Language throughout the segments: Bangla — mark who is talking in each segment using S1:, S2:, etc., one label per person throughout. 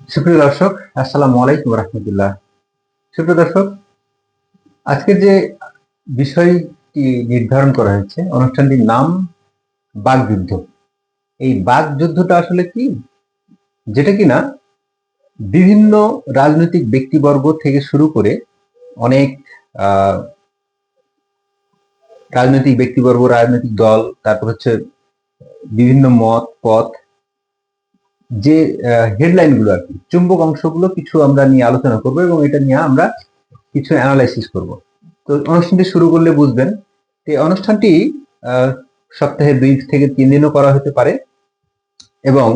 S1: সুপ্রিয় দর্শক, আসসালামু আলাইকুম রহমতুল্লাহ। সুপ্রিয় দর্শক, আজকে যে বিষয়টি নির্ধারণ করা হয়েছে, অনুষ্ঠানটির নাম বাকযুদ্ধ। এই বাকযুদ্ধটা আসলে কি, যেটা কিনা বিভিন্ন রাজনৈতিক ব্যক্তিবর্গ থেকে শুরু করে অনেক আহ, রাজনৈতিক ব্যক্তিবর্গ, রাজনৈতিক দল, তারপর হচ্ছে বিভিন্ন মত পথ, যে হেডলাইন গুলো আর কি, চুম্বক অংশগুলো কিছু আমরা নিয়ে আলোচনা করবো এবং এটা নিয়ে আমরা কিছু অ্যানালাইসিস করব। তো অনুষ্ঠানটি শুরু করলে বুঝবেন, এই অনুষ্ঠানটি আহ, সপ্তাহে 2 থেকে 3 দিনও করা হতে পারে এবং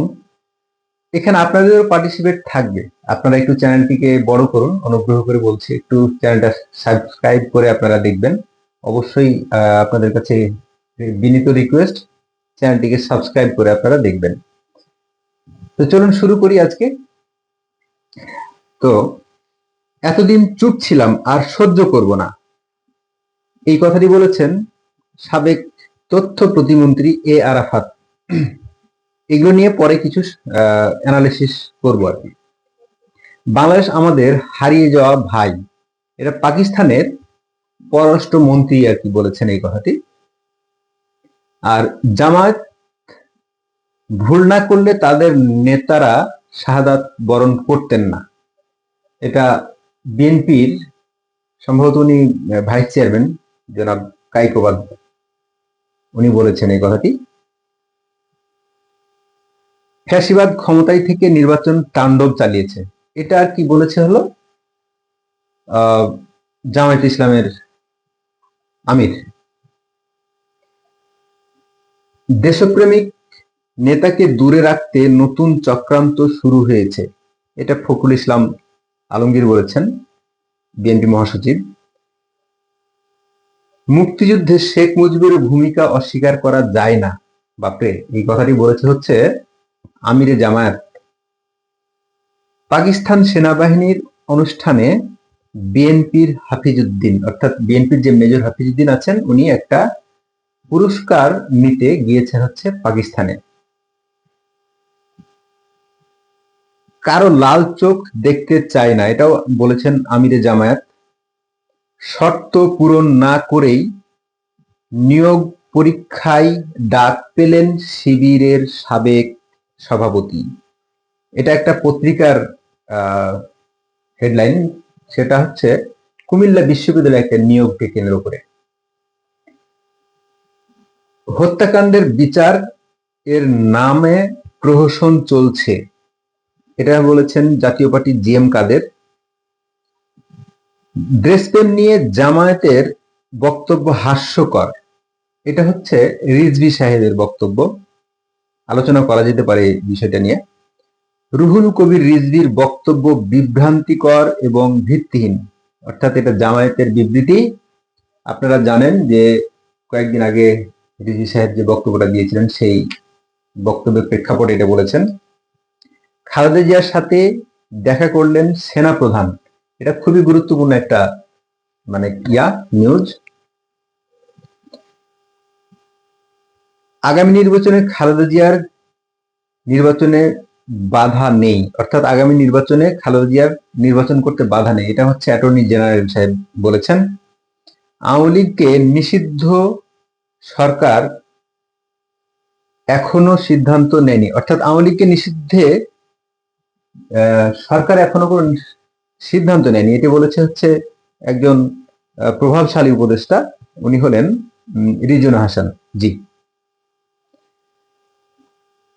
S1: এখানে আপনাদেরও পার্টিসিপেট থাকবে। আপনারা একটু চ্যানেলটিকে বড় করুন, অনুগ্রহ করে বলছি, একটু চ্যানেলটা সাবস্ক্রাইব করে আপনারা দেখবেন। অবশ্যই আপনাদের কাছে বিনীত রিকোয়েস্ট, চ্যানেলটিকে সাবস্ক্রাইব করে আপনারা দেখবেন। তো চলুন শুরু করি আজকে। তো এতদিন চুপ ছিলাম, আর সহ্য করব না, এই কথাটি বলেছেন সাবেক তথ্য প্রতিমন্ত্রী এ আরাফাত। এগুলো নিয়ে পরে কিছু অ্যানালিসিস করবো আর কি। বাংলাদেশ আমাদের হারিয়ে যাওয়া ভাই, এটা পাকিস্তানের পররাষ্ট্র মন্ত্রী আর কি বলেছেন এই কথাটি। আর জামায়াত ভুল না করলে তাদের নেতারা শাহাদাত বরণ করতেন না, এটা বিএনপির সম্ভবত উনি ভাইস চেয়ারম্যান জনাব কাইকোবাদ, উনি বলেছেন এই কথাটি। ফ্যাসিবাদ ক্ষমতায় থেকে নির্বাচন তাণ্ডব চালিয়েছে, এটা আর কি বলেছে হলো জামায়াত ইসলামের আমির। দেশপ্রেমিক নেতাকে দূরে রাখতে নতুন চক্রান্ত শুরু হয়েছে, এটা ফখরুল ইসলাম আলমগীর বলেছেন, বিএনপি মহাসচিব। মুক্তিযুদ্ধে শেখ মুজিবের ভূমিকা অস্বীকার করা যায় না, বাপরে, এই কথাটি বলেছে হচ্ছে আমিরে জামায়াত। পাকিস্তান সেনাবাহিনীর অনুষ্ঠানে বিএনপির হাফিজউদ্দিন, অর্থাৎ বিএনপির যে মেজর হাফিজউদ্দিন আছেন, উনি একটা পুরস্কার নিতে গিয়েছেন হচ্ছে পাকিস্তানে। কারো লাল চোখ দেখতে চায় না, এটাও বলেছেন আমিরে জামায়াত। শর্ত পূরণ না করেই নিয়োগ পরীক্ষায় ডাক পেলেন শিবিরের সাবেক সভাপতি, এটা একটা পত্রিকার হেডলাইন। সেটা হচ্ছে কুমিল্লা বিশ্ববিদ্যালয়ে একটা নিয়োগকে কেন্দ্র করে। হত্যাকাণ্ডের বিচার এর নামে প্রহসন চলছে, এটা বলেছেন জাতীয় পার্টি জিএম কাদের। দেশপ্রেম নিয়ে জামায়াতের বক্তব্য হাস্যকর, এটা হচ্ছে রিজভী সাহেবের বক্তব্য, আলোচনা করা যেতে পারে এই বিষয়টা নিয়ে। রুহুল কবির রিজভীর বক্তব্য বিভ্রান্তিকর এবং ভিত্তিহীন, অর্থাৎ এটা জামায়াতের বিবৃতি। আপনারা জানেন যে কয়েকদিন আগে রিজভী সাহেব যে বক্তব্যটা দিয়েছিলেন, সেই বক্তব্যের প্রেক্ষাপটে এটা বলেছেন। খালেদা জিয়ার সাথে দেখা করলেন সেনা প্রধান, এটা খুবই গুরুত্বপূর্ণ একটা মানে নিউজ। আগামী নির্বাচনে খালেদা জিয়ার নির্বাচনে বাধা নেই, অর্থাৎ আগামী নির্বাচনে খালেদা জিয়ার নির্বাচন করতে বাধা নেই, এটা হচ্ছে অ্যাটর্নি জেনারেল সাহেব বলেছেন। আওয়ামী লীগকে নিষিদ্ধ সরকার এখনো সিদ্ধান্ত নেয়নি, অর্থাৎ আওয়ামী লীগকে নিষিদ্ধে সরকার এখনো কোনো সিদ্ধান্ত নেয়নি, এটি বলেছে হচ্ছে একজন প্রভাবশালী উপদেষ্টা, উনি হলেন রিজওয়ানা হাসান। জি,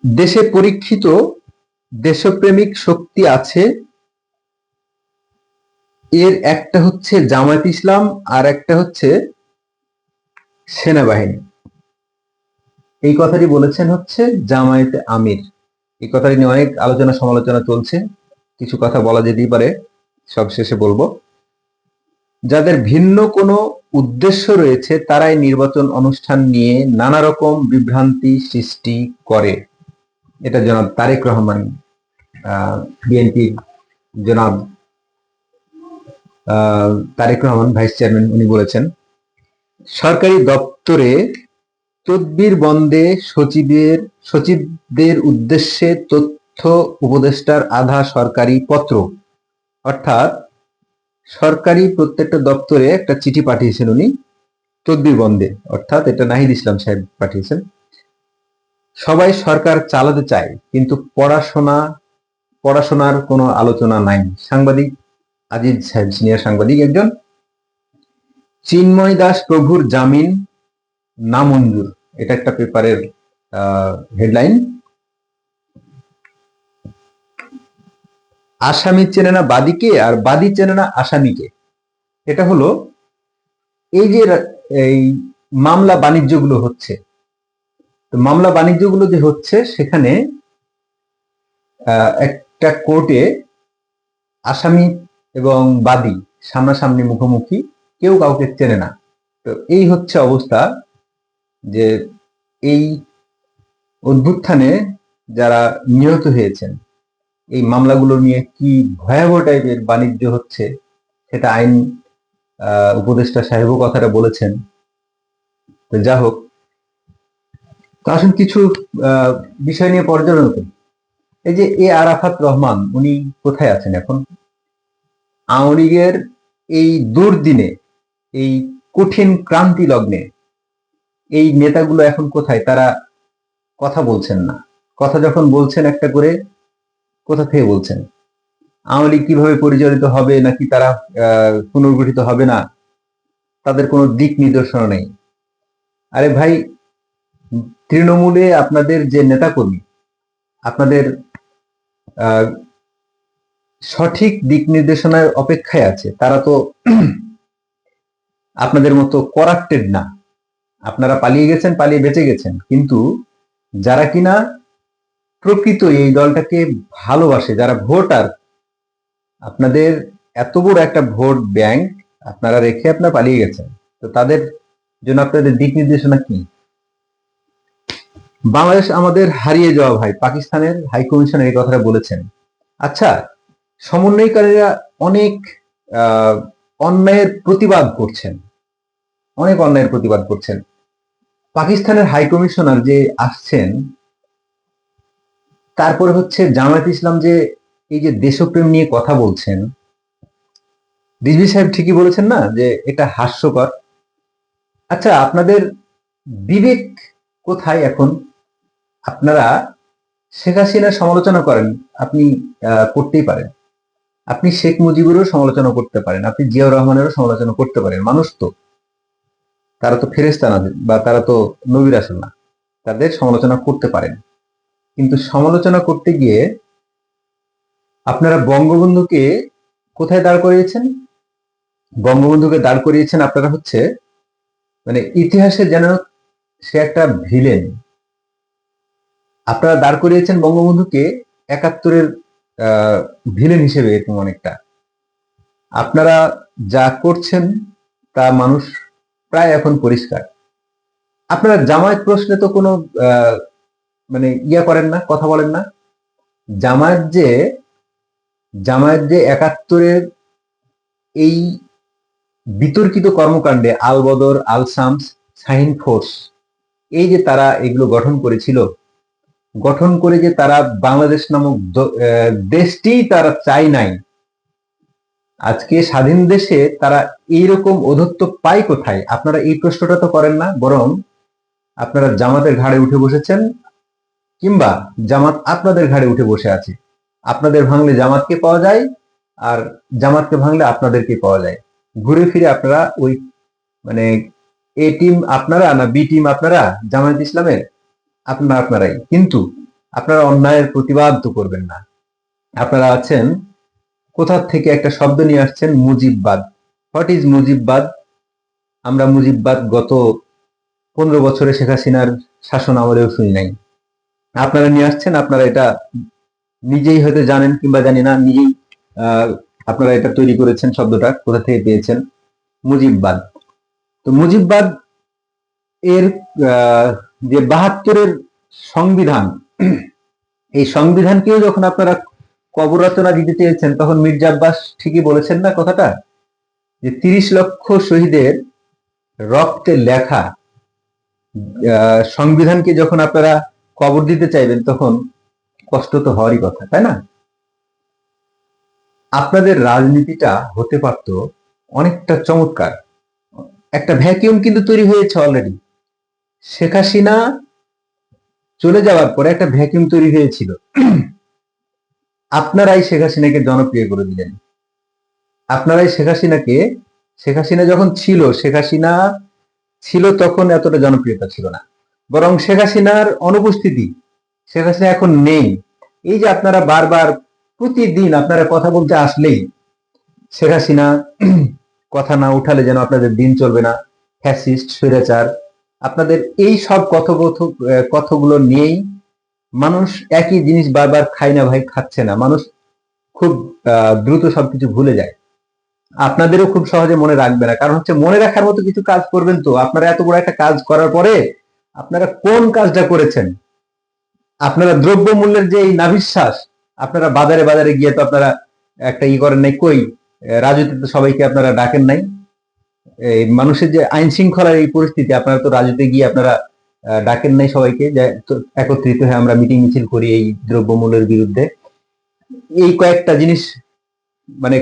S1: দেশে পরীক্ষিত দেশপ্রেমিক শক্তি আছে, এর একটা হচ্ছে জামায়াত ইসলাম, আর একটা হচ্ছে সেনাবাহিনী। এই কথাটি বলেছেন হচ্ছে জামায়াতে আমির। এই কথাটি নিয়ে অনেক আলোচনা সমালোচনা চলছে, কিছু কথা বলা যেতেই পারে, সব শেষে বলবো। যাদের ভিন্ন কোনো উদ্দেশ্য রয়েছে তারাই নির্বাচন অনুষ্ঠান নিয়ে নানা রকম বিভ্রান্তি সৃষ্টি করে, এটা জনাব তারেক রহমান, বিএনপির জনাব তারেক রহমান ভাইস চেয়ারম্যান, উনি বলেছেন। সরকারি দপ্তরে তদবির বন্ধে সচিবদের উদ্দেশ্যে তথ্য উপদেষ্টার আধা সরকারি পত্র, অর্থাৎ সরকারি প্রত্যেকটা দপ্তরে একটা চিঠি পাঠিয়েছেন উনি তদবির বন্ধে, অর্থাৎ এটা নাহিদ ইসলাম সাহেব পাঠিয়েছেন। সবাই সরকার চালাতে চায় কিন্তু পড়াশোনার কোনো আলোচনা নাই। সাংবাদিক আজিজ সাহেব, সিনিয়র সাংবাদিক একজন। চিন্ময় দাস প্রভুর জামিন নামঞ্জুর, এটা একটা পেপারের হেডলাইন। আসামি চেনে না বাদীকে আর বাদী চেনে না আসামিকে। এটা হলো এই যে এই মামলা বাণিজ্যগুলো হচ্ছে, তো মামলা বাণিজ্যগুলো যে হচ্ছে সেখানে একটা কোর্টে আসামি এবং বাদী সামনাসামনি মুখোমুখি, কেউ কাউকে চেনে না। তো এই হচ্ছে অবস্থা, যে এই অভ্যুত্থানে যারা নিহত হয়েছেন, এই মামলাগুলো নিয়ে কি ভয়াবহ টাইপের বাণিজ্য হচ্ছে, সেটা আইন উপদেষ্টা সাহেবও কথাটা বলেছেন। তো যা হোক, তো আসুন কিছু বিষয় নিয়ে পর্যালোচনা করি। এই যে আরাফাত রহমান, উনি কোথায় আছেন এখন? আওয়ামী লীগের এই দুর্দিনে, এই কঠিন ক্রান্তি লগ্নে এই নেতাগুলো এখন কোথায়? তারা কথা বলছেন না। কথা যখন বলছেন একটা করে, কোথা থেকে বলছেন? আওয়ামী লীগ কিভাবে পরিচালিত হবে নাকি তারা পুনর্গঠিত হবে না, তাদের কোনো দিক নির্দেশনা নেই। আরে ভাই, তৃণমূলে আপনাদের যে নেতাকর্মী, আপনাদের সঠিক দিক নির্দেশনার অপেক্ষায় আছে, তারা তো আপনাদের মতো করাপ্টেড না। আপনারা পালিয়ে গেছেন, পালিয়ে বেঁচে গেছেন, কিন্তু যারা কিনা প্রকৃত এই দলটাকে ভালোবাসে, যারা ভোটার, আপনাদের এত বড় একটা ভোট ব্যাংক আপনারা রেখে আপনারা পালিয়ে গেছেন, তো তাদের জন্য আপনাদের দিক নির্দেশনা কি? বাংলাদেশ আমাদের হারিয়ে যাওয়া ভাই, পাকিস্তানের হাই কমিশনার এই কথাটা বলেছেন। আচ্ছা, সমন্বয়কারীরা অনেক অন্যায়ের প্রতিবাদ করছেন, অনেক অন্যায়ের প্রতিবাদ করছেন। পাকিস্তানের হাই কমিশনার যে আসছেন, তারপরে হচ্ছে জামায়াত ইসলাম যে এই যে দেশপ্রেম নিয়ে কথা বলছেন, রিজভী সাহেব ঠিকই বলেছেন না যে এটা হাস্যকর। আচ্ছা, আপনাদের বিবেক কোথায় এখন? আপনারা শেখ হাসিনার সমালোচনা করেন, আপনি করতেই পারেন, আপনি শেখ মুজিবুরও সমালোচনা করতে পারেন, আপনি জিয়াউর রহমানেরও সমালোচনা করতে পারেন। মানুষ তো, তারা তো ফেরেশতা না, বা তারা তো নবী রাসূল না, তাদের সমালোচনা করতে পারেন। কিন্তু সমালোচনা করতে গিয়ে আপনারা বঙ্গবন্ধুকে কোথায় দাঁড় করিয়েছেন? বঙ্গবন্ধুকে দাঁড় করিয়েছেন আপনারা হচ্ছে মানে ইতিহাসে যেন সে একটা ভিলেন। আপনারা দাঁড় করিয়েছেন বঙ্গবন্ধুকে ৭১-এর ভিলেন হিসেবে, এরকম অনেকটা। আপনারা যা করছেন তা মানুষ প্রায় এখন পরিষ্কার। আপনারা জামায়াত প্রশ্নে তো কোনো মানে করেন না, কথা বলেন না। জামায়াত যে ৭১-এর এই বিতর্কিত কর্মকাণ্ডে আল বদর, আল শামস, শাহিন ফোর্স, এই যে তারা এগুলো গঠন করেছিল, গঠন করে যে তারা বাংলাদেশ নামক দেশটিই তারা চাই নাই, আজকে স্বাধীন দেশে তারা এইরকম অধত্ব পায় কোথায়? আপনারা এই প্রশ্নটা তো করেন না, বরং আপনারা জামাতের ঘাড়ে উঠে বসেছেন, কিংবা জামাত আপনাদের ঘাড়ে উঠে বসে আছে। আপনাদের ভাঙলে জামাতকে পাওয়া যায়, আর জামাতকে ভাঙলে আপনাদেরকে পাওয়া যায়। ঘুরে ফিরে আপনারা ওই মানে এ টিম আপনারা না বি টিম আপনারা, জামায়াত ইসলামের আপনারাই। কিন্তু আপনারা অন্যায়ের প্রতিবাদ তো করবেন না। আপনারা আছেন কোথা থেকে একটা শব্দ নিয়ে আসছেন, মুজিববাদ। What is মুজিববাদ? আমরা মুজিববাদ গত 15 বছরে শেখ হাসিনার শাসন আমলেও শুনি নাই। আপনারা নিয়ে আসছেন, আপনারা এটা নিজেই হয়তো জানেন কিংবা জানি না, নিজেই আপনারা এটা তৈরি করেছেন। শব্দটা কোথা থেকে পেয়েছেন? মুজিববাদ। তো মুজিববাদ এর যে ৭২-এর সংবিধান, এই সংবিধানকেও যখন আপনারা কবর রচনা দিতে চেয়েছেন, তখন মির্জা আব্বাস ঠিকই বলেছেন না কথাটা, যে ৩০ লক্ষ শহীদের রক্তে লেখা সংবিধানকে যখন আপনারা কবর দিতে চাইবেন, তখন কষ্ট তো হওয়ারই কথা, তাই না? আপনাদের রাজনীতিটা হতে পারত অনেকটা চমৎকার। একটা ভ্যাকিউম কিন্তু তৈরি হয়েছে অলরেডি। শেখ হাসিনা চলে যাওয়ার পরে একটা ভ্যাকিউম তৈরি হয়েছিল। আপনারাই শেখ হাসিনাকে জনপ্রিয় করে দিলেন। আপনারাই শেখ হাসিনা যখন ছিল, শেখ হাসিনা ছিল তখন এতটা জনপ্রিয়তা ছিল না, বরং শেখ হাসিনার অনুপস্থিতি, শেখ হাসিনা এখন নেই, এই যে আপনারা বারবার প্রতিদিন আপনারা কথা বলতে আসলেই শেখ হাসিনা কথা না উঠালে যেন আপনাদের দিন চলবে না, ফ্যাসিস্ট, স্বৈরাচার, আপনাদের এই সব কথাগুলো নিয়েই মানুষ একই জিনিস বারবার খায় না ভাই, খাচ্ছে না মানুষ, খুব দ্রুত সবকিছু ভুলে যায়। আপনাদেরও খুব সহজে মনে রাখবে না, কারণ হচ্ছে মনে রাখার মতো কিছু কাজ করবেন তো। আপনারা এত বড় একটা কাজ করার পরে আপনারা কোন কাজটা করেছেন? আপনারা দ্রব্য মূল্যের যে এই নাভিশ্বাস, আপনারা বাজারে বাজারে গিয়ে তো আপনারা একটা করেন নাই, কই রাজুতে সবাইকে আপনারা ডাকেন নাই? এই মানুষের যে আইন শৃঙ্খলার এই পরিস্থিতি, আপনারা তো রাজুতে গিয়ে আপনারা ডাকেন নাই সবাইকে যে একত্রিত হয়ে আমরা মিটিং মিছিল করি এই দ্রব্যমূল্যের বিরুদ্ধে। এই কয়েকটা জিনিস, মানে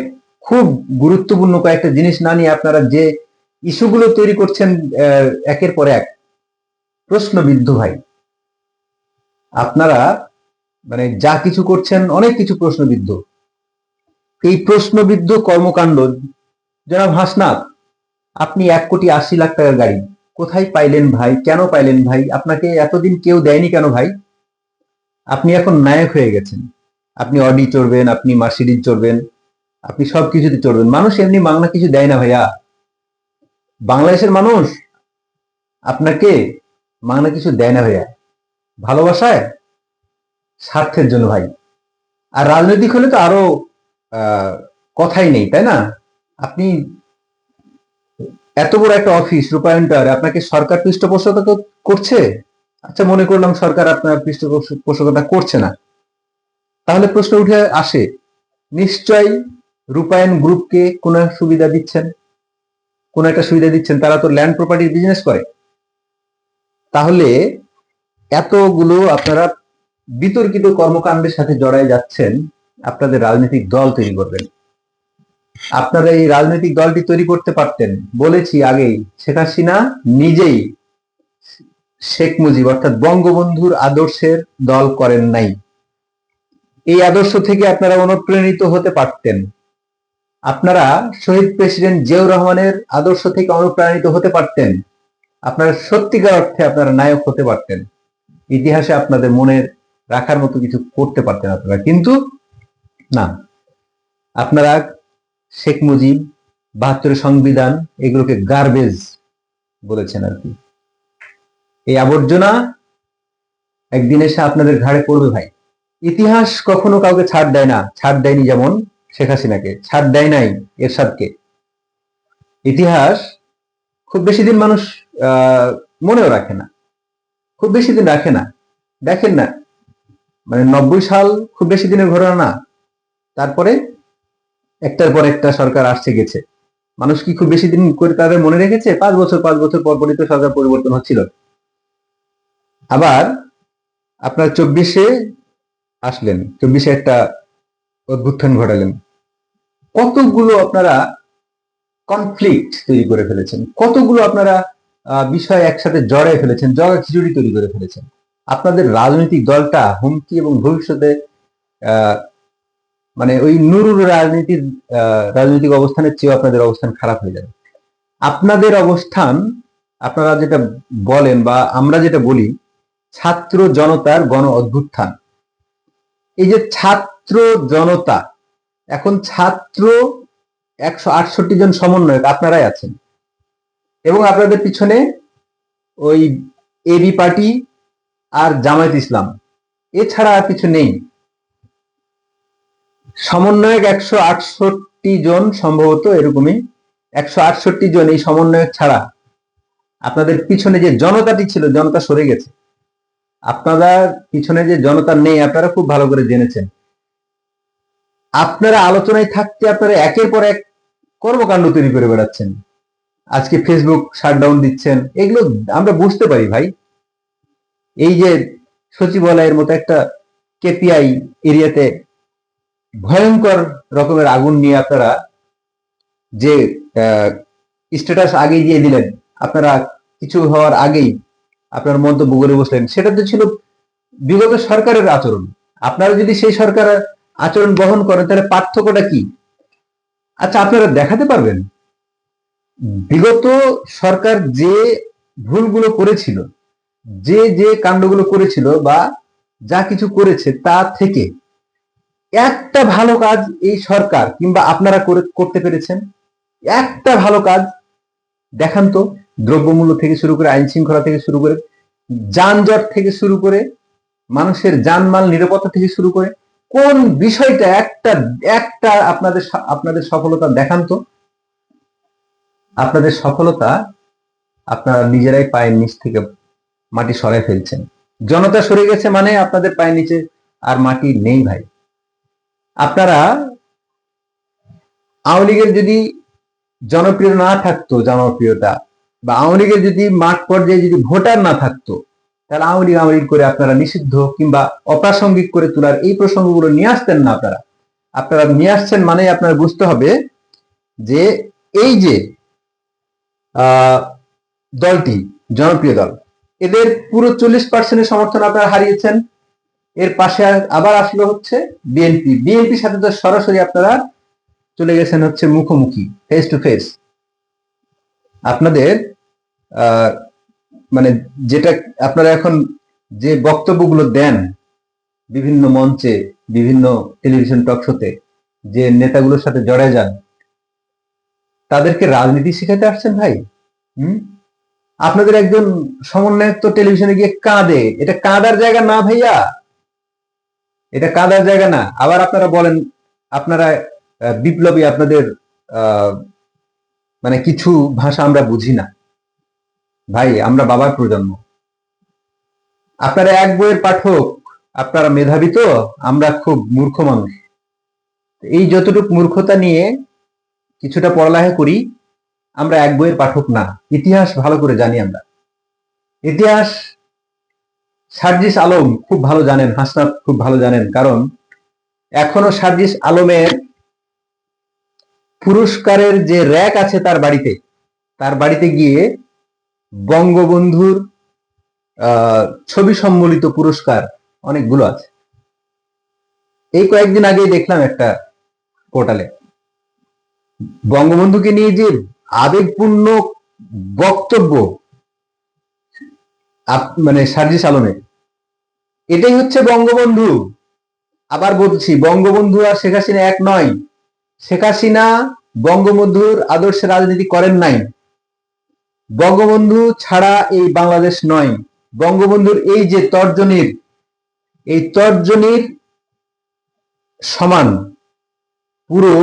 S1: খুব গুরুত্বপূর্ণ কয়েকটা জিনিস না নিয়ে আপনারা যে ইস্যুগুলো তৈরি করছেন একের পর এক, প্রশ্নবিদ্ধ ভাই। আপনারা মানে যা কিছু করছেন অনেক কিছু প্রশ্নবিদ্ধ। এই প্রশ্নবিদ্ধ কর্মকাণ্ড, জনাব হাসনাত, আপনি 1,80,00,000 টাকার গাড়ি কোথায় পাইলেন ভাই? কেন পাইলেন ভাই? আপনাকে এতদিন কেউ দেয়নি কেন ভাই? আপনি এখন নায়ক হয়ে গেছেন। আপনি অডি চড়বেন, আপনি মার্সিডিজ চড়বেন, আপনি সবকিছুতে চড়বেন। মানুষ এমনি মাংনা কিছু দেয় না ভাইয়া। বাংলাদেশের মানুষ আপনাকে মাংনা কিছু দেয় না ভাইয়া, ভালোবাসায়, স্বার্থের জন্য ভাই। আর রাজনৈতিক হলে তো আরো কথাই নেই, তাই না? আপনি এত বড় একটা অফিস রূপায়ণ টাওয়ারে, আপনাকে সরকার পৃষ্ঠপোষকতা করছে। আচ্ছা, মনে করলাম সরকার আপনার পৃষ্ঠপোষকতা করছে না, তাহলে প্রশ্ন উঠে আসে, নিশ্চয়ই রূপায়ণ গ্রুপকে কোন সুবিধা দিচ্ছেন, কোন একটা সুবিধা দিচ্ছেন। তারা তো ল্যান্ড প্রপার্টির বিজনেস করে। তাহলে এতগুলো আপনারা বিতর্কিত কর্মকাণ্ডের সাথে জড়ায় যাচ্ছেন, আপনাদের রাজনৈতিক দল তৈরি করবেন। আপনারা এই রাজনৈতিক দলটি তৈরি করতে পারতেন, বলেছি আগেই, শেখ হাসিনা নিজেই শেখ মুজিব অর্থাৎ বঙ্গবন্ধুর আদর্শের দল করেন নাই। এই আদর্শ থেকে আপনারা অনুপ্রাণিত হতে পারতেন। আপনারা শহীদ প্রেসিডেন্ট জিয়াউর রহমানের আদর্শ থেকে অনুপ্রাণিত হতে পারতেন। আপনারা সত্যিকার অর্থে আপনারা নায়ক হতে পারতেন। ইতিহাসে আপনাদের মনে রাখার মতো কিছু করতে পারতেন আপনারা, কিন্তু না। আপনারা শেখ মুজিব, 72 সংবিধান, এগুলোকে গার্বেজ বলেছেন আর কি। এই আবর্জনা একদিন এসে আপনাদের ঘাড়ে পড়বে ভাই। ইতিহাস কখনো কাউকে ছাড় দেয় না, ছাড় দেয়নি যেমন শেখ হাসিনাকে, ছাড় দেয় নাই এরশাদকে। ইতিহাস খুব বেশি দিন মানুষ মনেও রাখে না, খুব বেশি দিন রাখে না। দেখেন না, মানে 90 সাল খুব বেশি দিনের ঘটনা না, তারপরে একটার পর একটা সরকার আসছে গেছে। মানুষ কি খুব বেশি দিন করে তাদের মনে রেখেছে? 5 বছর পর পরই তো সরকার পরিবর্তন হচ্ছিল। আবার আপনার 24-এ আসলেন, 24-এ একটা অভ্যুত্থান ঘটালেন। কতগুলো আপনারা কনফ্লিক্ট তৈরি করে ফেলেছেন, কতগুলো আপনারা বিষয় একসাথে জড়ায় ফেলেছেন, জগা খিচুড়ি তৈরি করে ফেলেছেন। আপনাদের রাজনৈতিক দলটা হুমকি এবং ভবিষ্যতে মানে ওই নুরুর রাজনৈতিক অবস্থানের চেয়েও আপনাদের অবস্থান খারাপ হয়ে যাবে। আপনাদের অবস্থান, আপনারা যেটা বলেন বা আমরা যেটা বলি, ছাত্র জনতার গণ অভ্যুত্থান। এই যে ছাত্র জনতা, এখন ছাত্র 168 জন সমন্বয়ক আপনারাই আছেন, এবং আপনাদের পিছনে ওই এবি পার্টি আর জামায়াত ইসলাম, এছাড়া আর কিছু নেই। সমন্বয়ক 168 জন, সম্ভবত এরকমই 168 জন। এই সমন্বয়ক ছাড়া আপনাদের পিছনে যে জনতাটি ছিল, জনতা সরে গেছে। আপনাদের পিছনে যে জনতা নেই, আপনারা খুব ভালো করে জেনেছেন। আপনারা আলোচনায় থাকতে আপনারা একের পর এক কর্মকাণ্ড তৈরি করে বেড়াচ্ছেন। আজকে ফেসবুক শাটডাউন দিচ্ছেন, এগুলো আমরা বুঝতে পারি ভাই। এই যে সচিবালয়ের মতো একটা কেপিআই এরিয়াতে ভয়ঙ্কর রকমের আগুন নিয়ে আপনারা যে স্ট্যাটাস আগেই দিয়ে দিলেন, আপনারা কিছু হওয়ার আগেই আপনার মন্তব্য করে বসলেন, সেটা তো ছিল বিগত সরকারের আচরণ। আপনারা যদি সেই সরকারের আচরণ বহন করেন তাহলে পার্থক্যটা কি? আচ্ছা, আপনারা দেখাতে পারবেন বিগত সরকার যে ভুলগুলো করেছিল, যে যে কাণ্ডগুলো করেছিল বা যা কিছু করেছে তা থেকে একটা ভালো কাজ এই সরকার কিংবা আপনারা করতে পেরেছেন? একটা ভালো কাজ দেখান তো। দ্রব্যমূল্য থেকে শুরু করে, আইন শৃঙ্খলা থেকে শুরু করে, যানজট থেকে শুরু করে, মানুষের জানমাল নিরাপত্তা থেকে শুরু করে কোন বিষয়টা একটা একটা আপনাদের সফলতা দেখান তো। আপনাদের সফলতা আপনারা নিজেরাই পায়ের নিচ থেকে মাটি সরাই ফেলছেন। জনতা সরে গেছে মানে আপনাদের পায়ের নিচে আর মাটি নেই ভাই। আপনারা আওয়ামী লীগের যদি জনপ্রিয় না থাকতো, জনপ্রিয়তা বা আওয়ামী লীগের যদি মাঠ পর্যায়ে যদি ভোটার না থাকতো, তাহলে আওয়ামী লীগ করে আপনারা নিষিদ্ধ কিংবা অপ্রাসঙ্গিক করে তোলার এই প্রসঙ্গগুলো নিয়ে আসতেন না। আপনারা নিয়ে আসছেন মানে আপনারা বুঝতে হবে যে এই যে দলটি জনপ্রিয় দল, এদের পুরো 40% সমর্থন আপনারা হারিয়েছেন। এর পাশে আবার আসলো হচ্ছে বিএনপির সাথে তো সরাসরি আপনারা চলে গেছেন হচ্ছে মুখোমুখি, ফেস টু ফেস। আপনাদের মানে যেটা আপনারা এখন যে বক্তব্যগুলো দেন বিভিন্ন মঞ্চে, বিভিন্ন টেলিভিশন টক শোতে, যে নেতাগুলোর সাথে জড়ায় যান, তাদেরকে রাজনীতি শিখাতে আসছেন ভাই? আপনাদের একজন সমন্বয়ক তো টেলিভিশনে গিয়ে কাঁদে। এটা কাঁদার জায়গা না ভাইয়া, এটা কাঁদার জায়গা না। আবার আপনারা বলেন আপনারা বিপ্লবী, আপনাদের মানে কিছু ভাষা আমরা বুঝি না। ভাই, আমরা বাবার প্রজন্ম, আপনারা এক বইয়ের পাঠক, আপনারা মেধাবী তো, আমরা খুব মূর্খ মানুষ। এই যতটুকু মূর্খতা নিয়ে কিছুটা পড়ালেখা করি, আমরা এক বইয়ের পাঠক না। ইতিহাস ভালো করে জানি আমরা। ইতিহাস সার্জিস আলম খুব ভালো জানেন, হাসনাত খুব ভালো জানেন, কারণ এখনো সার্জিস আলমের পুরস্কারের যে র‍্যাক আছে তার বাড়িতে গিয়ে বঙ্গবন্ধুর ছবি সম্বলিত পুরস্কার অনেকগুলো আছে। এই কয়েকদিন আগেই দেখলাম একটা পোর্টালে বঙ্গবন্ধুকে নিয়ে যে আবেগপূর্ণ বক্তব্য মানে সার্জিস আলমের, এটাই হচ্ছে বঙ্গবন্ধু। আবার বলছি, বঙ্গবন্ধু আর শেখ হাসিনা এক নয়। শেখ হাসিনা বঙ্গবন্ধুর আদর্শে রাজনীতি করেন নাই। বঙ্গবন্ধু ছাড়া এই বাংলাদেশ নয়। বঙ্গবন্ধুর এই যে তর্জনীর, এই তর্জনীর সমান পুরো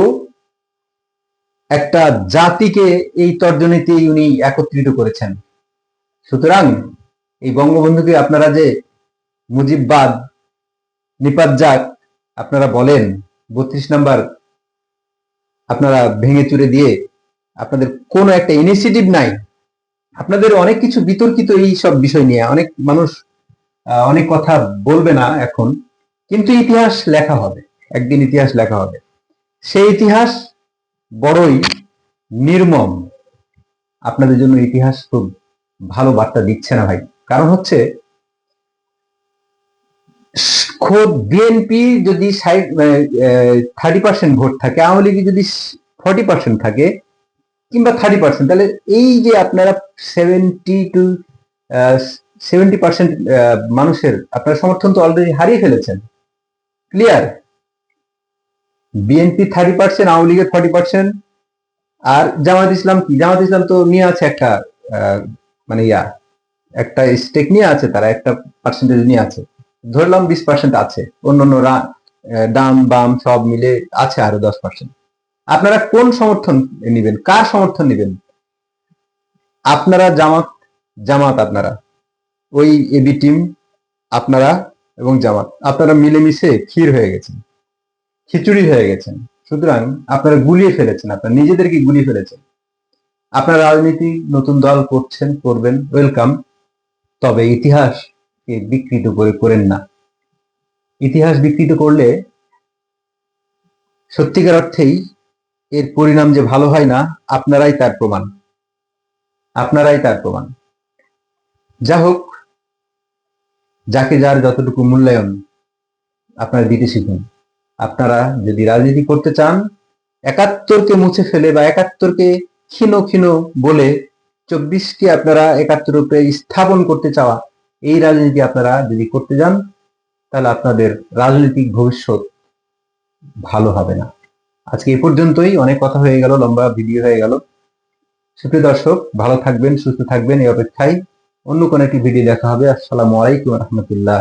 S1: একটা জাতিকে এই তর্জনীতে উনি একত্রিত করেছেন। সুতরাং এই বঙ্গবন্ধুকে আপনারা যে মুজিববাদ, নিপাত আপনারা বলেন, 32 নাম্বার আপনারা ভেঙে চুরে দিয়ে আপনাদের কোনো একটা ইনিশিয়েটিভ নাই। আপনাদের অনেক কিছু বিতর্কিত এই সব বিষয় নিয়ে অনেক মানুষ অনেক কথা বলবে না এখন, কিন্তু ইতিহাস লেখা হবে, একদিন ইতিহাস লেখা হবে। সেই ইতিহাস বড়ই নির্মম। আপনাদের জন্য ইতিহাস খুব ভালো বার্তা দিচ্ছে না ভাই। কারণ হচ্ছে খোদ বিএনপি যদি 30% ভোট থাকে, আওয়ামী লীগ যদি 40% থাকে কিংবা 30%, তাহলে এই যে আপনারা 70% মানুষের আপনার সমর্থন তো অলরেডি হারিয়ে ফেলেছেন। ক্লিয়ার? বিএনপি 30%, আওয়ামী লীগের 40%, আর জামাত ইসলাম কি? জামাত ইসলাম তো নিয়ে আছে একটা মানে একটা স্টেক নিয়ে আছে, তারা একটা পার্সেন্টেজ নিয়ে আছে, ধরলাম 20% আছে। অন্যান্য ডাম বাম সব মিলে আছে আরো 10%। আপনারা কোন সমর্থন নেবেন? কার সমর্থন নেবেন? আপনারা জামাত আপনারা ওই এবি টিম, আপনারা এবং জামাত আপনারা মিলেমিশে ক্ষীর হয়ে গেছেন, খিচুড়ি হয়ে গেছেন। সুতরাং আপনারা গুলিয়ে ফেলেছেন, আপনারা নিজেদেরকে গুলিয়ে ফেলেছেন। আপনারা রাজনীতি নতুন দল করবেন, ওয়েলকাম। তবে ইতিহাসকে বিকৃত করেন না। ইতিহাস বিকৃত করলে সত্যিকার অর্থেই এর পরিণাম যে ভালো হয় না, আপনারাই তার প্রমাণ। যা হোক, যাকে যার যতটুকু মূল্যায়ন আপনারা দিতে শিখুন। আপনারা যদি রাজনীতি করতে চান, ৭১কে মুছে ফেলে বা ৭১কে ক্ষীণ ক্ষীণ বলে ২৪কে আপনারা ৭১ রূপে স্থাপন করতে চাওয়া, এই রাজনীতি আপনারা যদি করতে যান, তাহলে আপনাদের রাজনৈতিক ভবিষ্যৎ ভালো হবে না। আজকে এই পর্যন্তই, অনেক কথা হয়ে গেল, লম্বা ভিডিও হয়ে গেল। সুপ্রিয় দর্শক, ভালো থাকবেন, সুস্থ থাকবেন, এই অপেক্ষায় অন্য কোনো একটি ভিডিও দেখা হবে। আসসালামু আলাইকুম রহমতুল্লাহ।